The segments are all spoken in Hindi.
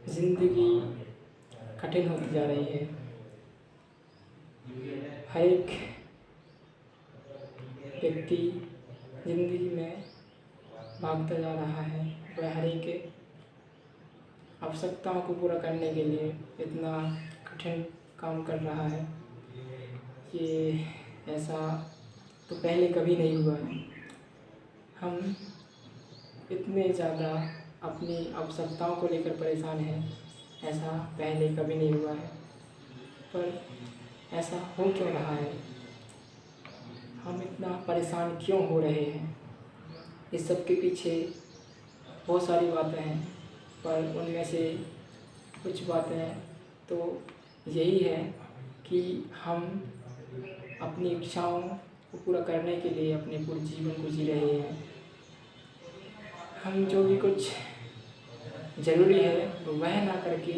ज़िंदगी कठिन होती जा रही है। हर एक व्यक्ति ज़िंदगी में भागता जा रहा है। वह हर एक आवश्यकताओं को पूरा करने के लिए इतना कठिन काम कर रहा है। ये ऐसा तो पहले कभी नहीं हुआ है। हम इतने ज़्यादा अपनी आवश्यकताओं को लेकर परेशान हैं, ऐसा पहले कभी नहीं हुआ है। पर ऐसा हो क्यों रहा है? हम इतना परेशान क्यों हो रहे हैं? इस सब के पीछे बहुत सारी बातें हैं, पर उनमें से कुछ बातें तो यही है कि हम अपनी इच्छाओं को पूरा करने के लिए अपने पूरे जीवन को जी रहे हैं। हम जो भी कुछ ज़रूरी है वह ना करके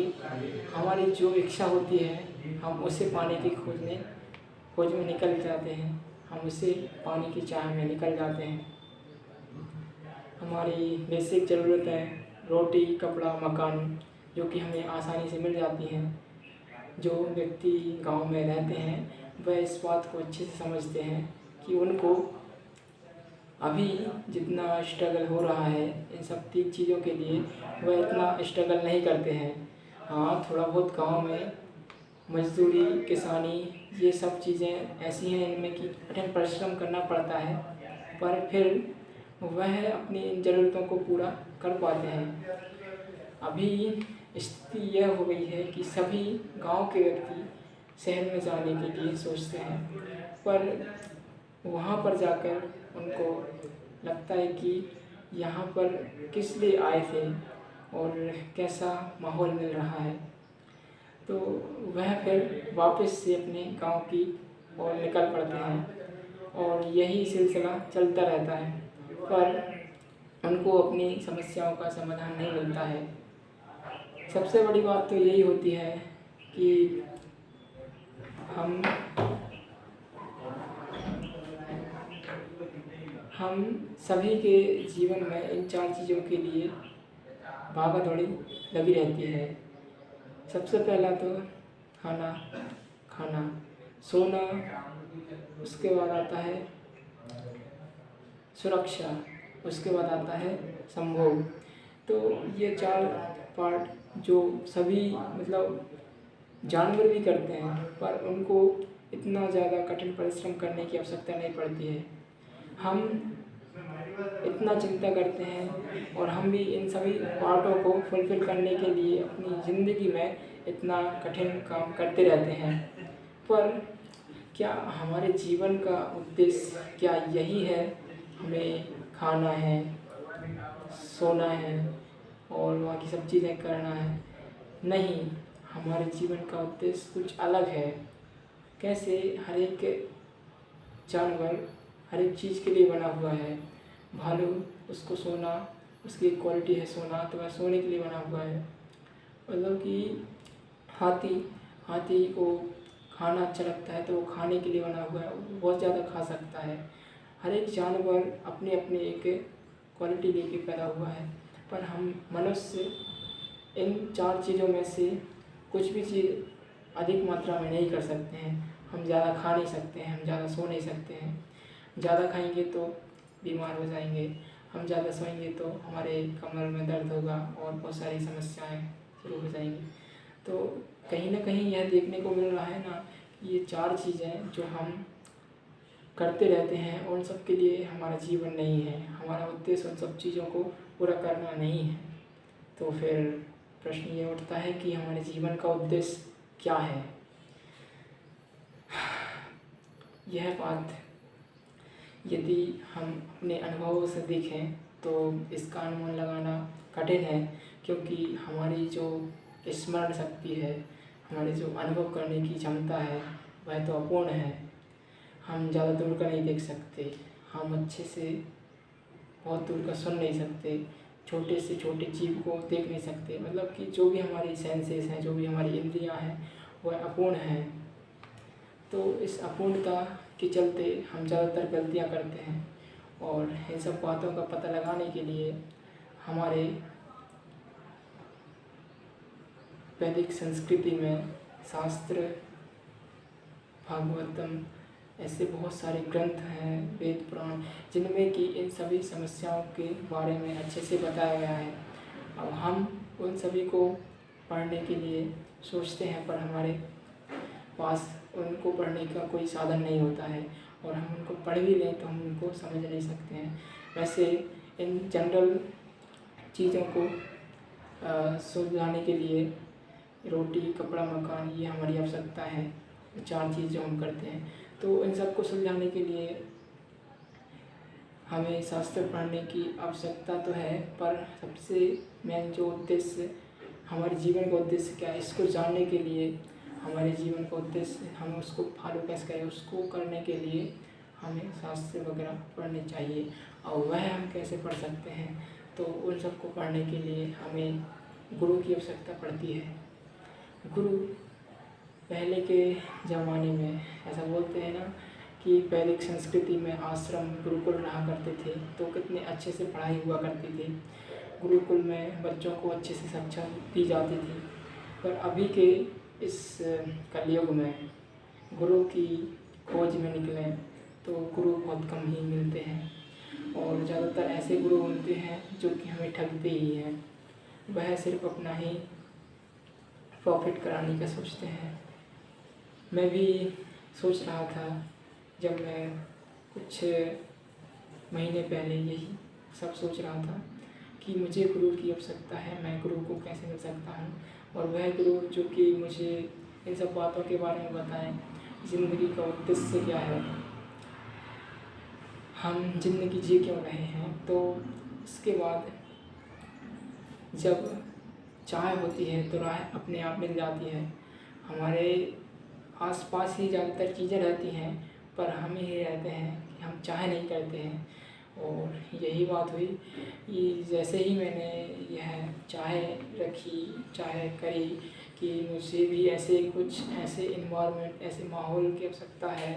हमारी जो इच्छा होती है हम उसे पाने की खोज में निकल जाते हैं। हम उसे पाने की चाह में निकल जाते हैं। हमारी बेसिक ज़रूरतें रोटी, कपड़ा, मकान जो कि हमें आसानी से मिल जाती हैं। जो व्यक्ति गांव में रहते हैं वह इस बात को अच्छे से समझते हैं कि उनको अभी जितना स्ट्रगल हो रहा है इन सब चीज़ों के लिए वह इतना स्ट्रगल नहीं करते हैं। हाँ, थोड़ा बहुत गांव में मजदूरी, किसानी ये सब चीज़ें ऐसी हैं इनमें कि कठिन परिश्रम करना पड़ता है, पर फिर वह अपनी ज़रूरतों को पूरा कर पाते हैं। अभी स्थिति यह हो गई है कि सभी गांव के व्यक्ति शहर में जाने के लिए सोचते हैं, पर वहाँ पर जाकर उनको लगता है कि यहाँ पर किस लिए आए थे और कैसा माहौल मिल रहा है। तो वह फिर वापस से अपने गांव की ओर निकल पड़ते हैं और यही सिलसिला चलता रहता है, पर उनको अपनी समस्याओं का समाधान नहीं मिलता है। सबसे बड़ी बात तो यही होती है कि हम सभी के जीवन में इन 4 चीज़ों के लिए भागा दौड़ी लगी रहती है। सबसे पहला तो खाना, सोना, उसके बाद आता है सुरक्षा, उसके बाद आता है संभोग। तो ये 4 पार्ट जो सभी मतलब जानवर भी करते हैं, पर उनको इतना ज़्यादा कठिन परिश्रम करने की आवश्यकता नहीं पड़ती है। हम इतना चिंता करते हैं और हम भी इन सभी पार्टों को फुलफ़िल करने के लिए अपनी ज़िंदगी में इतना कठिन काम करते रहते हैं। पर क्या हमारे जीवन का उद्देश्य क्या यही है? हमें खाना है, सोना है और बाकी सब चीज़ें करना है? नहीं, हमारे जीवन का उद्देश्य कुछ अलग है। कैसे हर एक जानवर हर एक चीज़ के लिए बना हुआ है। भालू, उसको सोना, उसकी एक क्वालिटी है सोना, तो वह सोने के लिए बना हुआ है। मतलब कि हाथी को खाना अच्छा लगता है तो वो खाने के लिए बना हुआ है, वो बहुत ज़्यादा खा सकता है। हर एक जानवर अपने अपने एक क्वालिटी लेके पैदा हुआ है, पर हम मनुष्य इन 4 चीज़ों में से कुछ भी चीज़ अधिक मात्रा में नहीं कर सकते हैं। हम ज़्यादा खा नहीं सकते हैं, हम ज़्यादा सो नहीं सकते हैं। ज़्यादा खाएंगे तो बीमार हो जाएंगे, हम ज़्यादा सोएंगे तो हमारे कमर में दर्द होगा और बहुत सारी समस्याएं शुरू हो जाएंगी। तो कहीं ना कहीं यह देखने को मिल रहा है ना कि ये 4 चीज़ें जो हम करते रहते हैं उन सब के लिए हमारा जीवन नहीं है। हमारा उद्देश्य उन सब चीज़ों को पूरा करना नहीं है। तो फिर प्रश्न ये उठता है कि हमारे जीवन का उद्देश्य क्या है? यह बात यदि हम अपने अनुभवों से देखें तो इसका अनुमान लगाना कठिन है, क्योंकि हमारी जो स्मरण शक्ति है, हमारी जो अनुभव करने की क्षमता है वह तो अपूर्ण है। हम ज़्यादा दूर का नहीं देख सकते, हम अच्छे से बहुत दूर का सुन नहीं सकते, छोटे से छोटे जीव को देख नहीं सकते। मतलब कि जो भी हमारी सेंसेस हैं, जो भी हमारी इंद्रियां हैं वह अपूर्ण हैं। तो इस अपूर्णता के चलते हम ज़्यादातर गलतियां करते हैं और इन सब बातों का पता लगाने के लिए हमारे वैदिक संस्कृति में शास्त्र, भागवतम, ऐसे बहुत सारे ग्रंथ हैं, वेद पुराण, जिनमें कि इन सभी समस्याओं के बारे में अच्छे से बताया गया है। अब हम उन सभी को पढ़ने के लिए सोचते हैं, पर हमारे पास उनको पढ़ने का कोई साधन नहीं होता है, और हम उनको पढ़ भी लें तो हम उनको समझ नहीं सकते हैं। वैसे इन जनरल चीज़ों को सुलझाने के लिए रोटी, कपड़ा, मकान, ये हमारी आवश्यकता है। 4 चीज़ जो हम करते हैं, तो इन सब को सुलझाने के लिए हमें शास्त्र पढ़ने की आवश्यकता तो है, पर सबसे मेन जो उद्देश्य, हमारे जीवन का उद्देश्य क्या है, इसको जानने के लिए, हमारे जीवन का उद्देश्य हम उसको फॉलो कैसे करें, उसको करने के लिए हमें शास्त्र वगैरह पढ़ने चाहिए। और वह हम कैसे पढ़ सकते हैं, तो उन सबको पढ़ने के लिए हमें गुरु की आवश्यकता पड़ती है। गुरु पहले के ज़माने में ऐसा बोलते हैं ना कि वैदिक संस्कृति में आश्रम, गुरुकुल रहा करते थे, तो कितने अच्छे से पढ़ाई हुआ करती थी। गुरुकुल में बच्चों को अच्छे से शिक्षा दी जाती थी। पर अभी के इस कलयुग में गुरु की खोज में निकलें तो गुरु बहुत कम ही मिलते हैं, और ज़्यादातर ऐसे गुरु मिलते हैं जो कि हमें ठगते ही हैं। वह सिर्फ अपना ही प्रॉफिट कराने का सोचते हैं। मैं भी सोच रहा था, जब मैं कुछ महीने पहले यही सब सोच रहा था कि मुझे गुरु की आवश्यकता है, मैं गुरु को कैसे मिल सकता हूँ, और वह गुरु जो कि मुझे इन सब बातों के बारे में बताएं, ज़िंदगी का उद्देश्य क्या है, हम ज़िंदगी जी क्यों रहे हैं। तो इसके बाद जब चाह होती है तो राह अपने आप मिल जाती है। हमारे आसपास ही ज़्यादातर चीज़ें रहती हैं, पर हम ही रहते हैं कि हम चाह नहीं करते हैं। और यही बात हुई कि जैसे ही मैंने यह चाह रखी, चाह करी कि मुझे भी ऐसे कुछ ऐसे इन्वायरमेंट, ऐसे माहौल की आवश्यकता है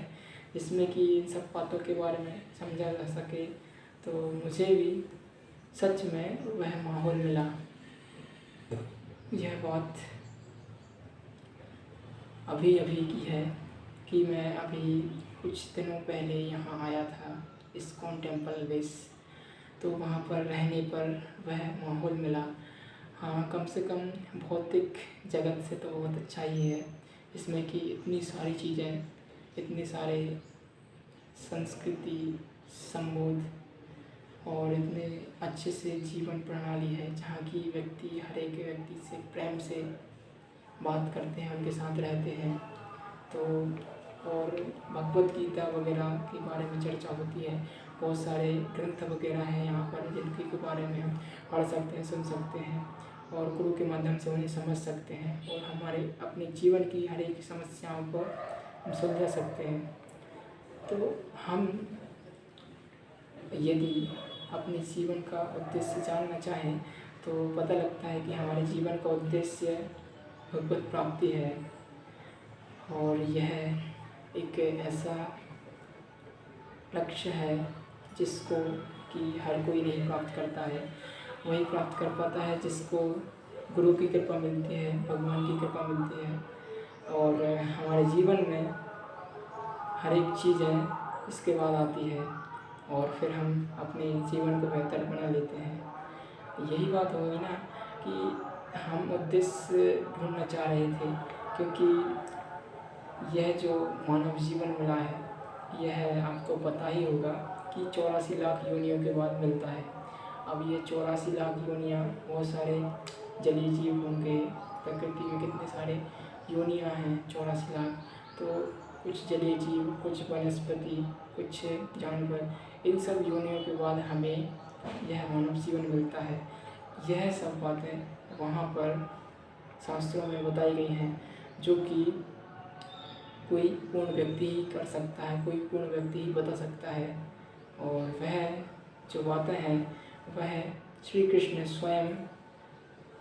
जिसमें कि इन सब बातों के बारे में समझा जा सके, तो मुझे भी सच में वह माहौल मिला। यह बात अभी अभी की है कि मैं अभी कुछ दिनों पहले यहाँ आया था इस्कॉन टेम्पल बेस, तो वहाँ पर रहने पर वह माहौल मिला। हाँ, कम से कम भौतिक जगत से तो बहुत अच्छा ही है, इसमें कि इतनी सारी चीज़ें, इतने सारे संस्कृति, संबोध और इतने अच्छे से जीवन प्रणाली है, जहाँ की व्यक्ति हर एक व्यक्ति से प्रेम से बात करते हैं, उनके साथ रहते हैं। तो और भगवत गीता वगैरह के बारे में चर्चा होती है, बहुत सारे ग्रंथ वगैरह हैं यहाँ पर जिनके के बारे में हम पढ़ सकते हैं, सुन सकते हैं, और गुरु के माध्यम से उन्हें समझ सकते हैं, और हमारे अपने जीवन की हर एक समस्याओं को हम सुलझा सकते हैं। तो हम यदि अपने जीवन का उद्देश्य जानना चाहें तो पता लगता है कि हमारे जीवन का उद्देश्य भगवत प्राप्ति है, और यह एक ऐसा लक्ष्य है जिसको कि हर कोई नहीं प्राप्त करता है। वही प्राप्त कर पाता है जिसको गुरु की कृपा मिलती है, भगवान की कृपा मिलती है, और हमारे जीवन में हर एक चीज़ें इसके बाद आती है, और फिर हम अपने जीवन को बेहतर बना लेते हैं। यही बात होगी ना कि हम उद्देश्य ढूंढना चाह रहे थे, क्योंकि यह जो मानव जीवन मिला है, यह आपको पता ही होगा कि 84 लाख योनियों के बाद मिलता है। अब ये 84 लाख योनियाँ, बहुत सारे जलीय जीव होंगे, प्रकृति में कितने सारे योनियाँ हैं 84 लाख, तो कुछ जलीय जीव, कुछ वनस्पति, कुछ जानवर, इन सब योनियों के बाद हमें यह मानव जीवन मिलता है। यह सब बातें वहाँ पर शास्त्रों में बताई गई हैं, जो कि कोई पूर्ण व्यक्ति ही कर सकता है, कोई पूर्ण व्यक्ति ही बता सकता है। और वह जो बातें हैं वह श्री कृष्ण स्वयं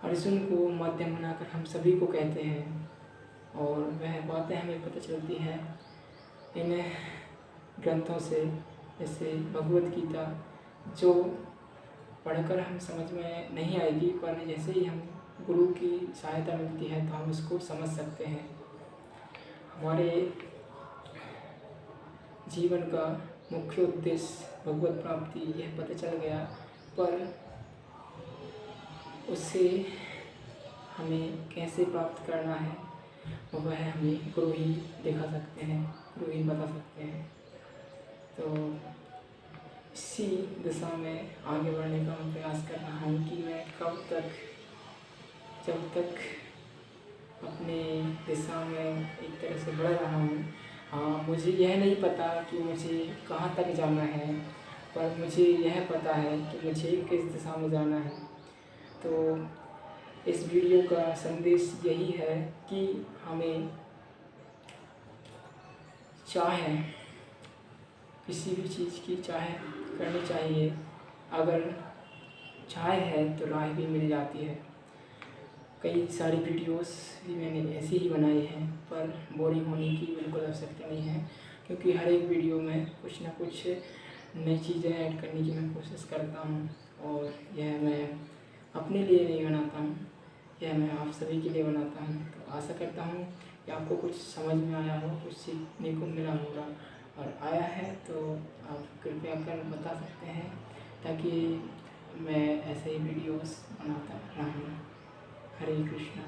अर्जुन को माध्यम बनाकर हम सभी को कहते हैं, और वह बातें हमें पता चलती हैं इन ग्रंथों से, जैसे भगवत गीता, जो पढ़कर हम समझ में नहीं आएगी, पर जैसे ही हम गुरु की सहायता मिलती है तो हम उसको समझ सकते हैं। हमारे जीवन का मुख्य उद्देश्य भगवत प्राप्ति यह पता चल गया, पर उससे हमें कैसे प्राप्त करना है वह हमें गुरु ही दिखा सकते हैं, गुरु ही बता सकते हैं। तो इसी दिशा में आगे बढ़ने का मैं प्रयास कर रहा हूँ कि मैं जब तक अपने दिशा में एक तरह से बढ़ रहा हूँ। हाँ, मुझे यह नहीं पता कि मुझे कहाँ तक जाना है, पर मुझे यह पता है कि मुझे किस दिशा में जाना है। तो इस वीडियो का संदेश यही है कि हमें चाहे किसी भी चीज़ की चाहे करनी चाहिए। अगर चाहे है तो राह भी मिल जाती है। कई सारी वीडियोस भी मैंने ऐसी ही बनाई हैं, पर बोरिंग होने की बिल्कुल आवश्यकता नहीं है, क्योंकि हर एक वीडियो में कुछ ना कुछ नई चीज़ें ऐड करने की मैं कोशिश करता हूँ। और यह मैं अपने लिए नहीं बनाता हूँ, यह मैं आप सभी के लिए बनाता हूँ। तो आशा करता हूँ कि आपको कुछ समझ में आया हो, कुछ सीखने को मिला होगा, और आया है तो आप कृपया कर बता सकते हैं, ताकि मैं ऐसे ही वीडियोस बनाता रहूँ। हरे कृष्णा।